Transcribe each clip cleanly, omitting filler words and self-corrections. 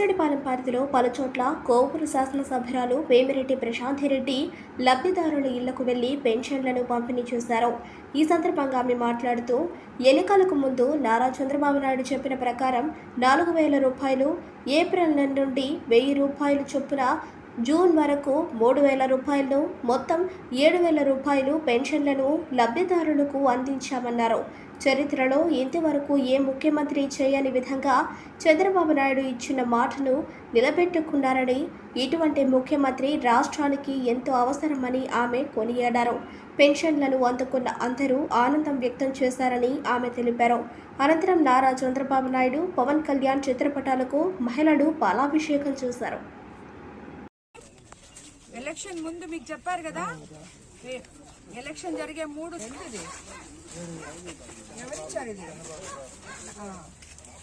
బుచ్చిరెడ్డిపాలెం పరిధిలో పలుచోట్ల కోవూరు శాసనసభ్యురాలు వేమిరెడ్డి ప్రశాంతిరెడ్డి లబ్ధిదారుల ఇళ్లకు వెళ్లి పెన్షన్లను పంపిణీ చేశారు. ఈ సందర్భంగా ఆమె మాట్లాడుతూ ఎన్నికలకు ముందు నారా చంద్రబాబు నాయుడు చెప్పిన ప్రకారం 4,000 రూపాయలు, ఏప్రిల్ నెల నుండి 1,000 రూపాయలు చొప్పున జూన్ వరకు 3,000 రూపాయలను, మొత్తం 7,000 రూపాయలు పెన్షన్లను లబ్ధిదారులకు అందించామన్నారు. చరిత్రలో ఇంతవరకు ఏ ముఖ్యమంత్రి చేయని విధంగా చంద్రబాబు నాయుడు ఇచ్చిన మాటను నిలబెట్టుకున్నారని, ఇటువంటి ముఖ్యమంత్రి రాష్ట్రానికి ఎంతో అవసరమని ఆమె కొనియాడారు. పెన్షన్లను అందుకున్న అందరూ ఆనందం వ్యక్తం చేశారని ఆమె తెలిపారు. అనంతరం నారా చంద్రబాబు నాయుడు, పవన్ కళ్యాణ్ చిత్రపటాలకు మహిళలు పాలాభిషేకం చేశారు. ఎలక్షన్ ముందు మీకు చెప్పారు కదా, ఎలక్షన్ జరిగే 3 ఎవరిచ్చారు ఇది?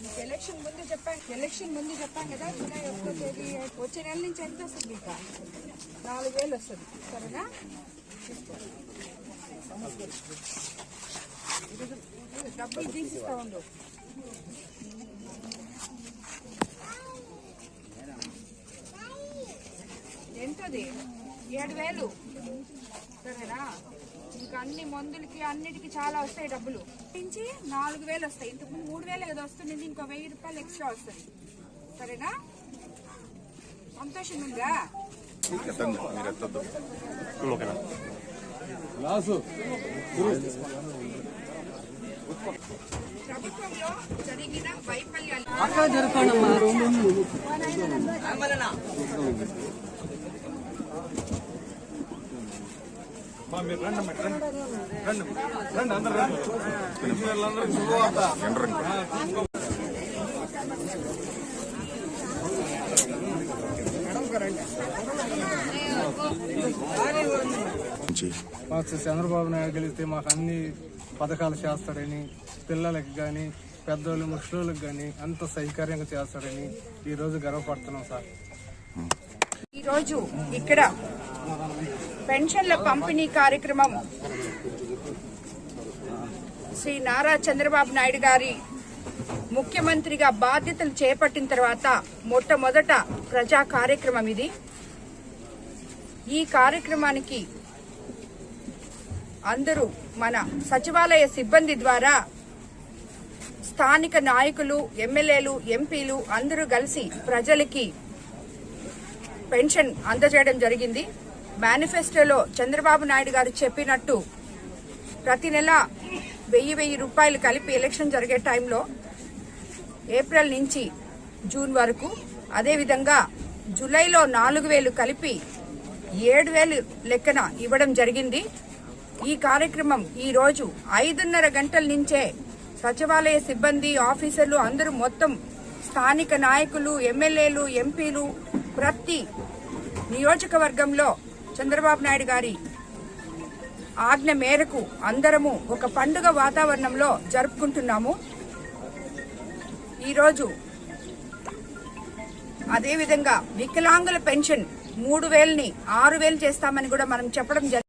మీకు ఎలక్షన్ ముందు చెప్పాం కదా, జూలై 1వ తేదీ వచ్చే నెల నుంచి ఎంత వస్తుంది? ఇంకా 4,000 వస్తుంది. సరేనా? డబ్బులు తీసిస్తా ఉండు. ఎంతది? 7,000. సరేనా? ఇంకా అన్ని మందులకి అన్నిటికీ చాలా వస్తాయి డబ్బులు. నుంచి 4,000 వస్తాయి. ఇంతకు 3,000 ఏదో వస్తుంది, ఇంకో 1,000 రూపాయలు ఎక్స్ట్రా వస్తుంది. సరేనా? సంతోషం ఉందా? ప్రభుత్వంలో జరిగిన వైఫల్యాలు చంద్రబాబు నాయుడు గెలిస్తే మాకు అన్ని పథకాలు చేస్తాడని, పిల్లలకి కానీ పెద్దోళ్ళు ముసలోళ్ళకి కానీ అంత సౌకర్యంగా చేస్తాడని ఈరోజు గర్వపడుతున్నాం సార్. ఈరోజు ఇక్కడ పెన్షన్ల పంపిణీ కార్యక్రమం శ్రీ నారా చంద్రబాబు నాయుడు గారి ముఖ్యమంత్రిగా బాధ్యతలు చేపట్టిన తర్వాత మొట్టమొదట ప్రజా కార్యక్రమం ఇది. ఈ కార్యక్రమానికి అందరూ మన సచివాలయ సిబ్బంది ద్వారా స్థానిక నాయకులు, ఎమ్మెల్యేలు, ఎంపీలు అందరూ కలిసి ప్రజలకి పెన్షన్ అందజేయడం జరిగింది. మేనిఫెస్టోలో చంద్రబాబు నాయుడు గారు చెప్పినట్టు ప్రతి నెల 1,000 రూపాయలు కలిపి ఎలక్షన్ జరిగే టైంలో ఏప్రిల్ నుంచి జూన్ వరకు, అదేవిధంగా జూలైలో 4,000 కలిపి 7,000 లెక్కన ఇవ్వడం జరిగింది. ఈ కార్యక్రమం ఈ రోజు 5:30 గంటల నుంచే సచివాలయ సిబ్బంది, ఆఫీసర్లు అందరూ మొత్తం స్థానిక నాయకులు, ఎమ్మెల్యేలు, ఎంపీలు ప్రతి నియోజకవర్గంలో చంద్రబాబు నాయుడు గారి ఆజ్ఞ మేరకు అందరము ఒక పండుగ వాతావరణంలో జరుపుకుంటున్నాము. ఈరోజు అదేవిధంగా వికలాంగుల పెన్షన్ 3,000ని 6,000 చేస్తామని కూడా మనం చెప్పడం జరిగింది.